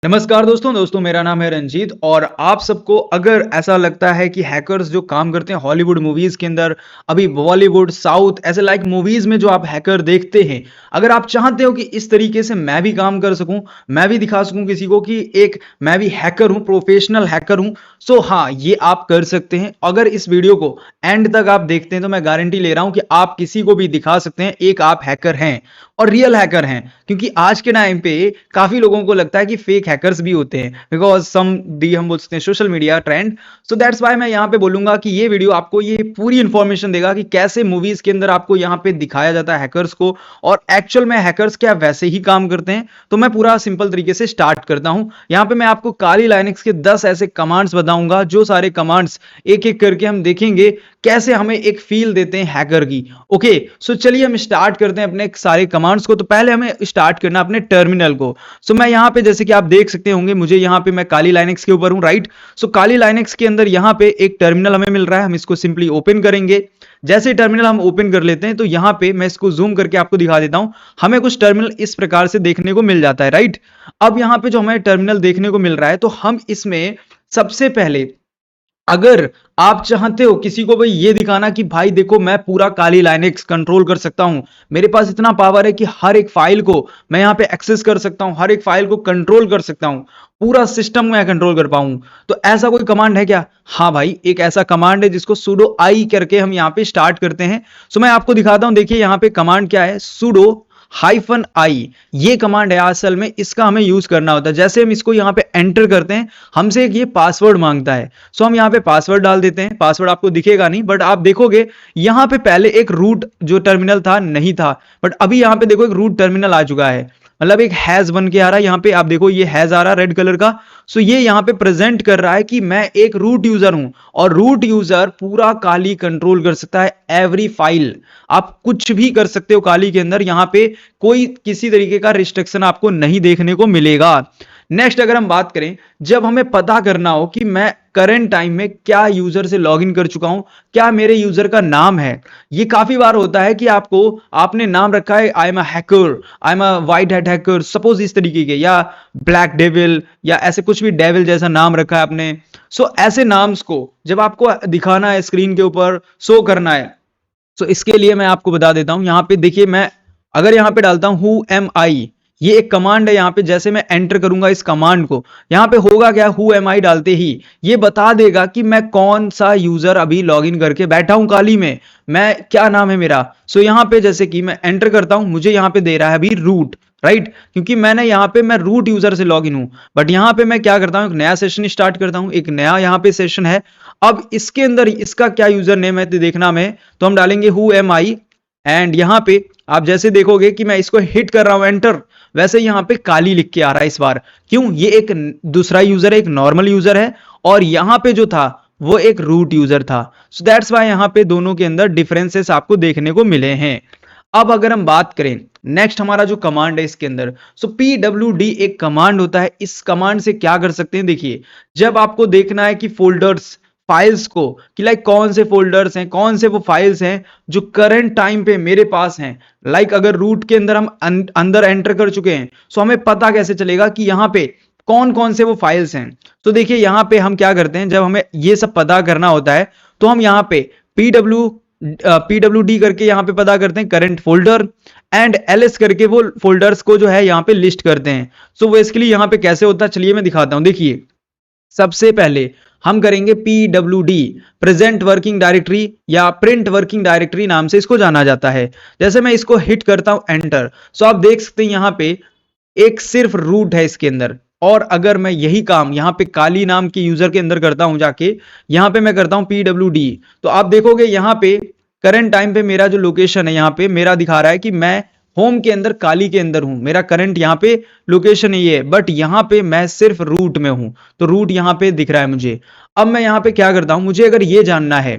नमस्कार दोस्तों मेरा नाम है रंजीत और आप सबको अगर ऐसा लगता है कि हैकर्स जो काम करते हैं हॉलीवुड मूवीज के अंदर अभी बॉलीवुड साउथ ऐसे लाइक मूवीज में जो आप हैकर देखते हैं, अगर आप चाहते हो कि इस तरीके से मैं भी काम कर सकूं, मैं भी दिखा सकूं किसी को कि एक मैं भी हैकर हूं, प्रोफेशनल हैकर हूं। सो हाँ, ये आप कर सकते हैं। अगर इस वीडियो को एंड तक आप देखते हैं तो मैं गारंटी ले रहा हूं कि आप किसी को भी दिखा सकते हैं एक आप हैकर हैं और रियल हैकर हैं। क्योंकि आज के टाइम पे काफी लोगों को लगता है कि फेक हैकर्स भी होते हैं बिकॉज सम दी हम बोलते हैं social media trend. So that's why मैं यहाँ पे बोलूंगा कि ये वीडियो आपको ये पूरी इंफॉर्मेशन देगा कि कैसे मूवीज के अंदर आपको यहाँ पे दिखाया जाता है हैकर्स को और एक्चुअल में हैकर्स क्या वैसे ही काम करते हैं। तो मैं पूरा सिंपल तरीके से स्टार्ट करता हूं। यहाँ पे मैं आपको काली लाइनक्स के 10 ऐसे कमांड्स बताऊंगा, जो सारे कमांड्स एक एक करके हम देखेंगे कैसे हमें एक फील देते हैं हैकर की। ओके, सो चलिए हम स्टार्ट करते हैं अपने सारे कमांड्स को। तो पहले हमें स्टार्ट करना अपने टर्मिनल को। सो मैं यहाँ पे जैसे कि आप देख सकते होंगे, मुझे यहाँ पे मैं काली लाइनक्स के ऊपर हूँ, राइट। सो काली लाइनक्स के अंदर यहाँ पे एक टर्मिनल हमें मिल रहा है, हम इसको सिंपली ओपन करेंगे। जैसे टर्मिनल हम ओपन कर लेते हैं तो यहाँ पे मैं इसको जूम करके आपको दिखा देता हूं, हमें कुछ टर्मिनल इस प्रकार से देखने को मिल जाता है, राइट। अब यहाँ पे जो हमें टर्मिनल देखने को मिल रहा है तो हम इसमें सबसे पहले, अगर आप चाहते हो किसी को भाई ये दिखाना कि भाई देखो मैं पूरा काली लाइनक्स कंट्रोल कर सकता हूं, मेरे पास इतना पावर है कि हर एक फाइल को मैं यहां पे एक्सेस कर सकता हूं, हर एक फाइल को कंट्रोल कर सकता हूं, पूरा सिस्टम मैं कंट्रोल कर पाऊं, तो ऐसा कोई कमांड है क्या? हाँ भाई, एक ऐसा कमांड है जिसको sudo i करके हम यहां पे स्टार्ट करते हैं। सो मैं आपको दिखाता हूं, देखिए यहां पे कमांड क्या है, sudo -i। ये कमांड है असल में, इसका हमें यूज करना होता है। जैसे हम इसको यहाँ पे एंटर करते हैं, हमसे एक ये पासवर्ड मांगता है। सो हम यहाँ पे पासवर्ड डाल देते हैं। पासवर्ड आपको दिखेगा नहीं, बट आप देखोगे यहाँ पे पहले एक रूट जो टर्मिनल था नहीं था, बट अभी यहाँ पे देखो एक रूट टर्मिनल आ चुका है, मतलब एक हैज बन के आ रहा है। यहाँ पे आप देखो ये हैज आ रहा है रेड कलर का। सो ये यहाँ पे प्रेजेंट कर रहा है कि मैं एक रूट यूजर हूं और रूट यूजर पूरा काली कंट्रोल कर सकता है एवरी फाइल। आप कुछ भी कर सकते हो काली के अंदर, यहाँ पे कोई किसी तरीके का रिस्ट्रिक्शन आपको नहीं देखने को मिलेगा। नेक्स्ट अगर हम बात करें, जब हमें पता करना हो कि मैं करंट टाइम में क्या यूजर से लॉगिन कर चुका हूं, क्या मेरे यूजर का नाम है। ये काफी बार होता है कि आपने नाम रखा है I am a hacker, I am a white hat hacker, suppose इस तरीके के, या ब्लैक डेविल, या ऐसे कुछ भी डेविल जैसा नाम रखा है आपने। सो ऐसे नाम्स को जब आपको दिखाना है स्क्रीन के ऊपर, शो करना है, तो इसके लिए मैं आपको बता देता हूं। यहां पे देखिए, मैं अगर यहां पे डालता हूं हु एम आई, ये एक कमांड है। यहां पे जैसे मैं एंटर करूंगा इस कमांड को, यहां पे होगा क्या, हु एम आई डालते ही ये बता देगा कि मैं कौन सा यूजर अभी लॉगिन करके बैठा हूं काली में, मैं क्या नाम है मेरा। सो यहां पे जैसे कि मैं एंटर करता हूं, मुझे यहां पे दे रहा है अभी रूट, राइट, क्योंकि मैंने यहां पे मैं रूट यूजर से लॉगिन हूं। बट यहां पे मैं क्या करता हूं, एक नया सेशन स्टार्ट करता हूं, एक नया यहां पे सेशन है। अब इसके अंदर इसका क्या यूजर नेम है तो देखना में, तो हम डालेंगे हु एम आई। एंड यहां पे आप जैसे देखोगे कि मैं इसको हिट कर रहा हूं एंटर, वैसे यहां पे काली लिख के आ रहा है इस बार। क्यों? ये एक दूसरा यूजर है, एक नॉर्मल यूजर है, और यहां पे जो था वो एक रूट यूजर था। सो दैट्स वाई यहां पे दोनों के अंदर डिफरेंसेस आपको देखने को मिले हैं। अब अगर हम बात करें नेक्स्ट हमारा जो कमांड है इसके अंदर, सो pwd एक कमांड होता है। इस कमांड से क्या कर सकते हैं, देखिए जब आपको देखना है कि फोल्डर्स, फाइल्स को, कि लाइक कौन से फोल्डर्स हैं, कौन से वो फाइल्स हैं जो करंट टाइम पे मेरे पास हैं। लाइक अगर रूट के अंदर हम अंदर एंटर कर चुके हैं, सो हमें पता कैसे चलेगा कि यहां पे कौन कौन से वो फाइल्स हैं। तो देखिए यहां पे हम क्या करते हैं, जब हमें ये सब पता करना होता है तो हम यहां पे pwd करके यहां पे पता करते हैं करंट फोल्डर, एंड ls करके वो फोल्डर्स को जो है यहां पे लिस्ट करते हैं। सो बेसिकली यहां पे कैसे होता है, चलिए मैं दिखाता हूं। देखिए सबसे पहले हम करेंगे pwd प्रेजेंट वर्किंग डायरेक्टरी, या प्रिंट वर्किंग डायरेक्टरी नाम से इसको जाना जाता है। जैसे मैं इसको हिट करता हूं एंटर, सो आप देख सकते हैं यहां पे एक सिर्फ रूट है इसके अंदर। और अगर मैं यही काम यहां पे काली नाम के यूजर के अंदर करता हूं, जाके यहां पे मैं करता हूं pwd, तो आप देखोगे यहां पे करंट टाइम पे मेरा जो लोकेशन है यहां पे मेरा दिखा रहा है कि मैं होम के अंदर काली के अंदर हूं, मेरा करंट यहां पे लोकेशन ये है, बट यहां पे मैं सिर्फ रूट में हूं, तो रूट यहां पे दिख रहा है मुझे। अब मैं यहां पे क्या करता हूं, मुझे अगर ये जानना है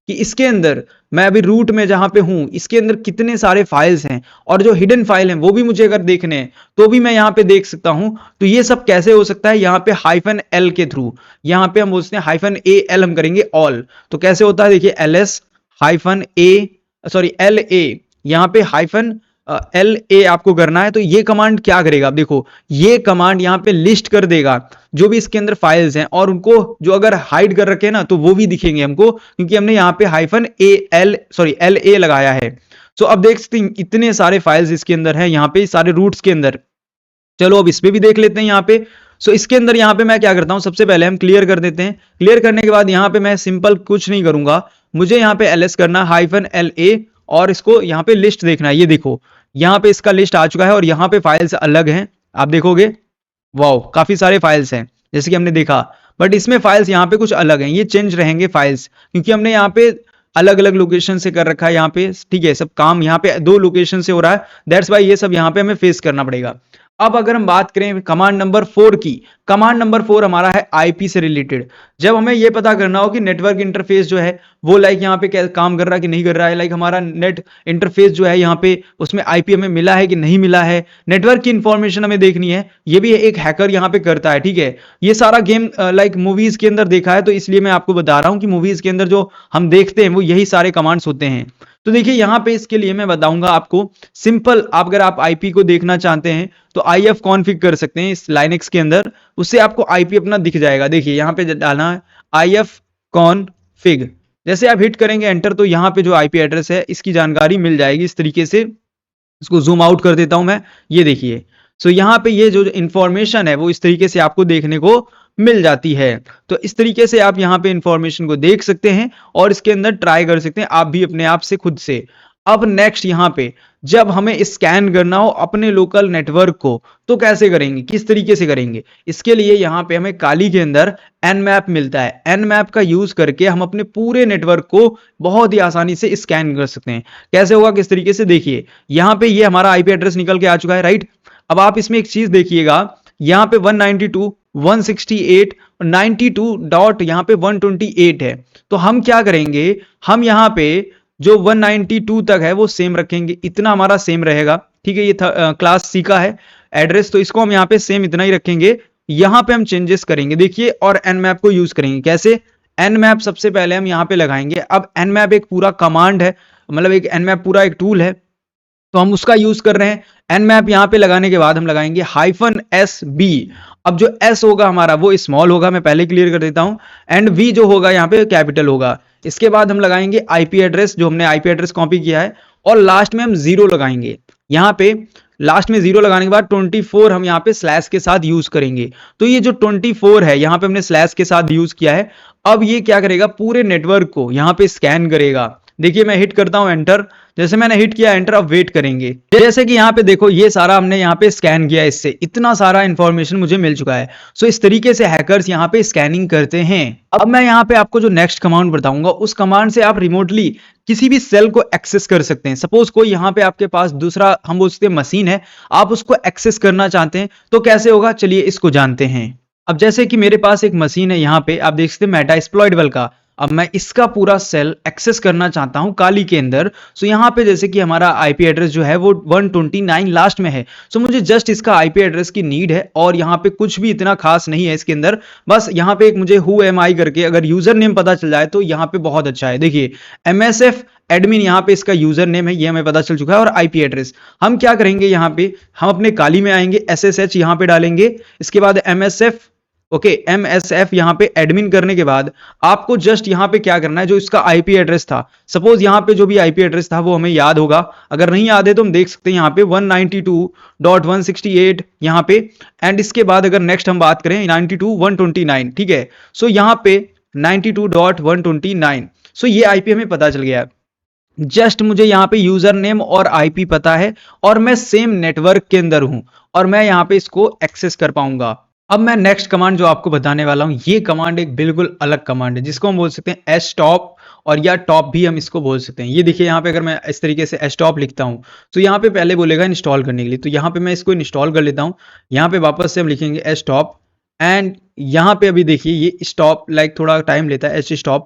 कि इसके अंदर मैं अभी रूट में जहां पे हूं इसके अंदर कितने सारे फाइल्स हैं और जो हिडन फाइल हैं वो भी मुझे अगर देखने हैं तो भी मैं यहां पे देख सकता हूं। तो ये सब कैसे हो सकता है, यहां पे -l के थ्रू, यहां पे हम बोलते हैं -al हम करेंगे ऑल। तो कैसे होता है, देखिए ls -a सॉरी la, यहां पे हाइफन LA आपको करना है, तो ये कमांड क्या करेगा, आप देखो ये कमांड यहाँ पे लिस्ट कर देगा जो भी इसके अंदर फाइल्स हैं, और उनको जो अगर हाइड कर रखे हैं ना तो वो भी दिखेंगे हमको, क्योंकि हमने यहाँ पे LA लगाया है। तो अब देख सकते हैं इतने सारे फाइल्स इसके अंदर हैं, यहाँ पे सारे रूट्स के अंदर। चलो अब इस पे भी देख लेते हैं यहाँ पे। सो इसके अंदर यहाँ पे मैं क्या करता हूँ, सबसे पहले हम क्लियर कर देते हैं। क्लियर करने के बाद यहाँ पे मैं सिंपल कुछ नहीं करूंगा, मुझे यहाँ पे ls करना -LA, और इसको यहाँ पे लिस्ट देखना है। ये देखो यहाँ पे इसका लिस्ट आ चुका है, और यहाँ पे फाइल्स अलग हैं, आप देखोगे वाओ काफी सारे फाइल्स हैं जैसे कि हमने देखा, बट इसमें फाइल्स यहाँ पे कुछ अलग हैं, ये चेंज रहेंगे फाइल्स, क्योंकि हमने यहाँ पे अलग अलग लोकेशन से कर रखा है यहाँ पे, ठीक है, सब काम यहाँ पे 2 लोकेशन से हो रहा है, दैट्स वाई ये सब यहाँ पे हमें फेस करना पड़ेगा। अब अगर हम बात करें कमांड नंबर 4 की, कमांड नंबर 4 हमारा है आईपी से रिलेटेड। जब हमें ये पता करना हो कि नेटवर्क इंटरफेस जो है वो लाइक यहाँ पे काम कर रहा है कि नहीं कर रहा है, लाइक हमारा नेट इंटरफेस जो है यहाँ पे उसमें आईपी हमें मिला है कि नहीं मिला है, नेटवर्क की इंफॉर्मेशन हमें देखनी है, ये भी एक हैकर यहाँ पे करता है, ठीक है। ये सारा गेम लाइक मूवीज के अंदर देखा है, तो इसलिए मैं आपको बता रहा हूँ कि मूवीज के अंदर जो हम देखते हैं वो यही सारे कमांड्स होते हैं। तो देखिए यहाँ पे इसके लिए मैं बताऊंगा आपको सिंपल, आप अगर आप आईपी को देखना चाहते हैं तो IF कॉन्फ़िग कर सकते हैं इस लाइनक्स के अंदर, उससे आपको आईपी अपना दिख जाएगा। देखिए यहाँ पे डालना है IF कॉन्फ़िग, जैसे आप हिट करेंगे एंटर तो यहाँ पे जो आईपी एड्रेस है इसकी जानकारी मिल जाएगी इस तरीके से। इसको जूम आउट कर देता हूं मैं, ये देखिए। सो यहाँ पे ये जो इंफॉर्मेशन है वो इस तरीके से आपको देखने को मिल जाती है। तो इस तरीके से आप यहाँ पे इंफॉर्मेशन को देख सकते हैं और इसके अंदर ट्राई कर सकते हैं आप भी अपने आप से खुद से। अब नेक्स्ट यहाँ पे जब हमें स्कैन करना हो अपने लोकल नेटवर्क को तो कैसे करेंगे, किस तरीके से करेंगे, इसके लिए यहाँ पे हमें काली के अंदर nmap मिलता है। nmap का यूज करके हम अपने पूरे नेटवर्क को बहुत ही आसानी से स्कैन कर सकते हैं। कैसे होगा, किस तरीके से, देखिए यहाँ पे ये हमारा आईपी एड्रेस निकल के आ चुका है, राइट। अब आप इसमें एक चीज देखिएगा, यहाँ पे 192 168 92 डॉट यहाँ पे 128 है। तो हम क्या करेंगे, हम यहाँ पे जो 192 तक है वो सेम रखेंगे, इतना हमारा सेम रहेगा, ठीक है। ये क्लास सी का है एड्रेस, तो इसको हम यहाँ पे सेम इतना ही रखेंगे। यहाँ पे हम चेंजेस करेंगे, देखिए, और nmap को यूज करेंगे। कैसे, nmap सबसे पहले हम यहाँ पे लगाएंगे। अब nmap एक पूरा कमांड है, मतलब एक nmap पूरा एक टूल है, तो हम उसका यूज कर रहे हैं। nmap यहाँ पे लगाने के बाद हम लगाएंगे -SB। अब जो S होगा हमारा वो स्मॉल होगा, मैं पहले क्लियर कर देता हूं, एंड V जो होगा यहाँ पे कैपिटल होगा। इसके बाद हम लगाएंगे आईपी एड्रेस, जो हमने आईपी एड्रेस कॉपी किया है, और लास्ट में हम 0 लगाएंगे। यहाँ पे लास्ट में 0 लगाने के बाद 24 हम यहाँ पे स्लैश के साथ यूज करेंगे। तो ये जो 24 है यहाँ पे हमने स्लैश के साथ यूज किया है। अब ये क्या करेगा, पूरे नेटवर्क को यहाँ पे स्कैन करेगा। देखिए मैं हिट करता हूं एंटर, जैसे मैंने हिट किया एंटर, अब वेट करेंगे। जैसे कि यहाँ पे देखो ये सारा हमने यहाँ पे स्कैन किया, इससे इतना सारा इंफॉर्मेशन मुझे मिल चुका है। सो इस तरीके से हैकर्स यहाँ पे स्कैनिंग करते हैं। अब मैं यहाँ पे आपको जो नेक्स्ट कमांड बताऊंगा उस कमांड से आप रिमोटली किसी भी सेल को एक्सेस कर सकते हैं। सपोज कोई यहाँ पे आपके पास दूसरा हम बोल सकते हैं मशीन है, आप उसको एक्सेस करना चाहते हैं तो कैसे होगा, चलिए इसको जानते हैं। अब जैसे कि मेरे पास एक मशीन है यहाँ पे, आप देख सकते हैं मेटास्प्लॉइटेबल का। अब मैं इसका पूरा सेल एक्सेस करना चाहता हूं काली के अंदर। सो यहाँ पे जैसे कि हमारा आईपी एड्रेस जो है वो 129 लास्ट में है। सो मुझे जस्ट इसका आईपी एड्रेस की नीड है, और यहाँ पे कुछ भी इतना खास नहीं है इसके अंदर। बस यहाँ पे एक मुझे हु एम आई करके अगर यूजर नेम पता चल जाए तो यहाँ पे बहुत अच्छा है। देखिए MSF एडमिन यहाँ पे इसका यूजर नेम है, ये हमें पता चल चुका है, और आईपी एड्रेस। हम क्या करेंगे, यहाँ पे हम अपने काली में आएंगे, SSH यहाँ पे डालेंगे, इसके बाद MSF, ओके MSF यहाँ पे एडमिन करने के बाद आपको जस्ट यहाँ पे क्या करना है, जो इसका आईपी एड्रेस था, सपोज यहाँ पे जो भी आईपी एड्रेस था वो हमें याद होगा, अगर नहीं याद है तो हम देख सकते हैं यहाँ पे 192.168 यहाँ पे, एंड इसके बाद अगर नेक्स्ट हम बात करें 92.129, ठीक है। सो यहाँ पे 92.129, सो ये आईपी हमें पता चल गया। जस्ट मुझे यहाँ पे यूजर नेम और आईपी पता है, और मैं सेम नेटवर्क के अंदर हूं, और मैं यहाँ पे इसको एक्सेस कर पाऊंगा। अब मैं नेक्स्ट कमांड जो आपको बताने वाला हूं, ये कमांड एक बिल्कुल अलग कमांड है, जिसको हम बोल सकते हैं stop, और या टॉप भी हम इसको बोल सकते हैं। ये देखिए यहाँ पे अगर मैं इस तरीके से stop लिखता हूं तो यहाँ पे पहले बोलेगा इंस्टॉल करने के लिए, तो यहाँ पे मैं इसको इंस्टॉल कर लेता हूँ। यहाँ पे वापस से हम लिखेंगे stop, एंड यहाँ पे अभी देखिए ये स्टॉप लाइक थोड़ा टाइम लेता है, stop,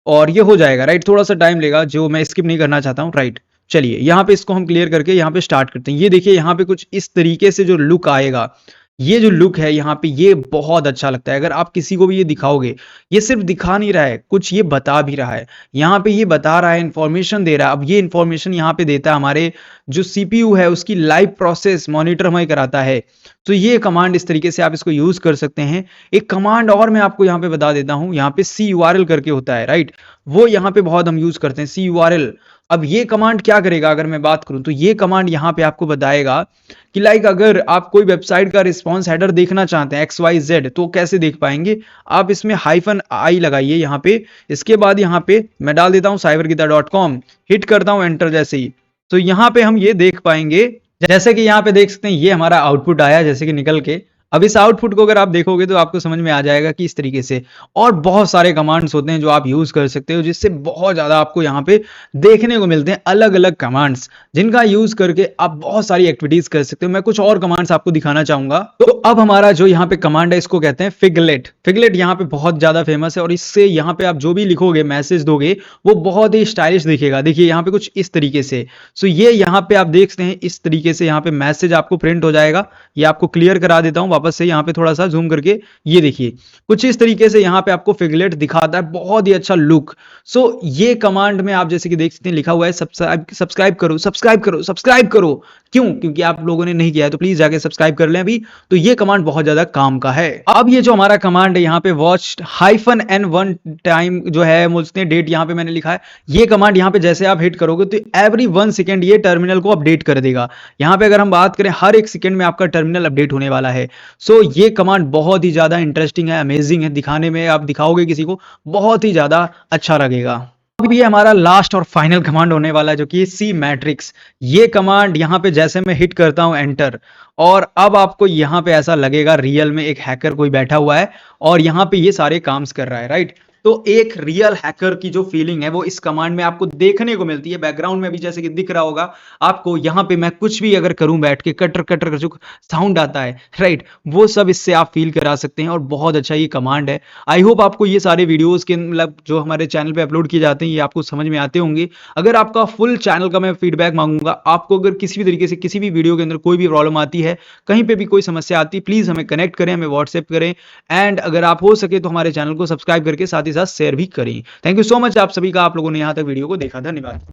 और ये हो जाएगा, राइट। थोड़ा सा टाइम लेगा, जो मैं स्किप नहीं करना चाहता हूँ, राइट। चलिए यहाँ पे इसको हम क्लियर करके यहाँ पे स्टार्ट करते हैं। ये देखिए यहाँ पे कुछ इस तरीके से जो लुक आएगा, ये जो लुक है यहाँ पे ये बहुत अच्छा लगता है। अगर आप किसी को भी ये दिखाओगे, ये सिर्फ दिखा नहीं रहा है, कुछ ये बता भी रहा है। यहाँ पे ये बता रहा है, इंफॉर्मेशन दे रहा है। अब ये इंफॉर्मेशन यहाँ पे देता है हमारे जो सीपीयू है उसकी लाइव प्रोसेस मॉनिटर हमें कराता है। तो ये कमांड इस तरीके से आप इसको यूज कर सकते हैं। एक कमांड और मैं आपको यहाँ पे बता देता हूँ, यहाँ पे CURL करके होता है, राइट? वो यहाँ पे बहुत हम यूज करते हैं, CURL। अब ये कमांड क्या करेगा अगर मैं बात करूं, तो ये कमांड यहाँ पे आपको बताएगा कि लाइक अगर आप कोई वेबसाइट का रिस्पॉन्स हेडर देखना चाहते हैं XYZ, तो कैसे देख पाएंगे? आप इसमें -i लगाइए यहाँ पे। इसके बाद यहाँ पे मैं डाल देता हूँ cybergita.com, हिट करता हूँ एंटर जैसे ही, तो यहाँ पे हम ये देख पाएंगे। जैसे कि यहाँ पे देख सकते हैं ये हमारा आउटपुट आया जैसे कि निकल के। अब इस आउटपुट को अगर आप देखोगे तो आपको समझ में आ जाएगा कि इस तरीके से और बहुत सारे कमांड्स होते हैं जो आप यूज कर सकते हो, जिससे बहुत ज्यादा आपको यहाँ पे देखने को मिलते हैं अलग अलग कमांड्स, जिनका यूज करके आप बहुत सारी एक्टिविटीज कर सकते हो। मैं कुछ और कमांड्स आपको दिखाना चाहूंगा। तो अब हमारा जो यहाँ पे कमांड है इसको कहते हैं फिगलेट। फिगलेट यहाँ पे बहुत ज्यादा फेमस है और इससे यहाँ पे आप जो भी लिखोगे, मैसेज दोगे, वो बहुत ही स्टाइलिश दिखेगा। देखिए यहाँ पे कुछ इस तरीके से। सो ये यहाँ पे आप देख सकते हैं इस तरीके से यहाँ पे मैसेज आपको प्रिंट हो जाएगा। ये आपको क्लियर करा देता हूं वापस से, यहाँ पे थोड़ा सा जूम करके ये देखिए कुछ इस तरीके से यहाँ पे आपको फिगलेट दिखाता है, बहुत ही अच्छा लुक। सो ये कमांड में आप जैसे कि देख सकते हैं लिखा हुआ है सब्सक्राइब करो, सब्सक्राइब करो, सब्सक्राइब करो। क्यों? क्योंकि आप लोगों ने नहीं किया है तो प्लीज जाके सब्सक्राइब कर लें अभी। तो ये कमांड बहुत ज्यादा काम का है। अब ये जो हमारा कमांड है यहाँ पे वॉच -n1 टाइम जो है मुझसे डेट यहाँ पे मैंने लिखा है, ये कमांड यहाँ पे जैसे आप हिट करोगे तो एवरी 1 सेकेंड ये टर्मिनल को अपडेट कर देगा। यहाँ पे अगर हम बात करें हर 1 सेकेंड में आपका टर्मिनल अपडेट होने वाला है। सो ये कमांड बहुत ही ज्यादा इंटरेस्टिंग है, अमेजिंग है, दिखाने में आप दिखाओगे किसी को बहुत ही ज्यादा अच्छा लगेगा। अब ये हमारा लास्ट और फाइनल कमांड होने वाला है जो कि सी मैट्रिक्स। ये कमांड यहाँ पे जैसे मैं हिट करता हूं एंटर, और अब आपको यहाँ पे ऐसा लगेगा रियल में एक हैकर कोई बैठा हुआ है और यहाँ पे ये सारे काम्स कर रहा है, राइट? तो एक रियल हैकर की जो फीलिंग है वो इस कमांड में आपको देखने को मिलती है। बैकग्राउंड में भी जैसे कि दिख रहा होगा आपको, यहाँ पे मैं कुछ भी अगर करूं बैठ के, कटर कटर जो साउंड आता है, राइट, वो सब इससे आप फील करा सकते हैं और बहुत अच्छा ये कमांड है। आई होप आपको ये सारे वीडियोस के मतलब जो हमारे चैनल पे अपलोड किए जाते हैं ये आपको समझ में आते होंगे। अगर आपका फुल चैनल का मैं फीडबैक मांगूंगा, आपको अगर किसी भी तरीके से किसी भी वीडियो के अंदर कोई भी प्रॉब्लम आती है, कहीं पे भी कोई समस्या आती है, प्लीज हमें कनेक्ट करें, हमें व्हाट्सएप करें। एंड अगर आप हो सके तो हमारे चैनल को सब्सक्राइब करके साथ ही साथ शेयर भी करें। थैंक यू सो मच आप सभी का, आप लोगों ने यहाँ तक वीडियो को देखा। धन्यवाद।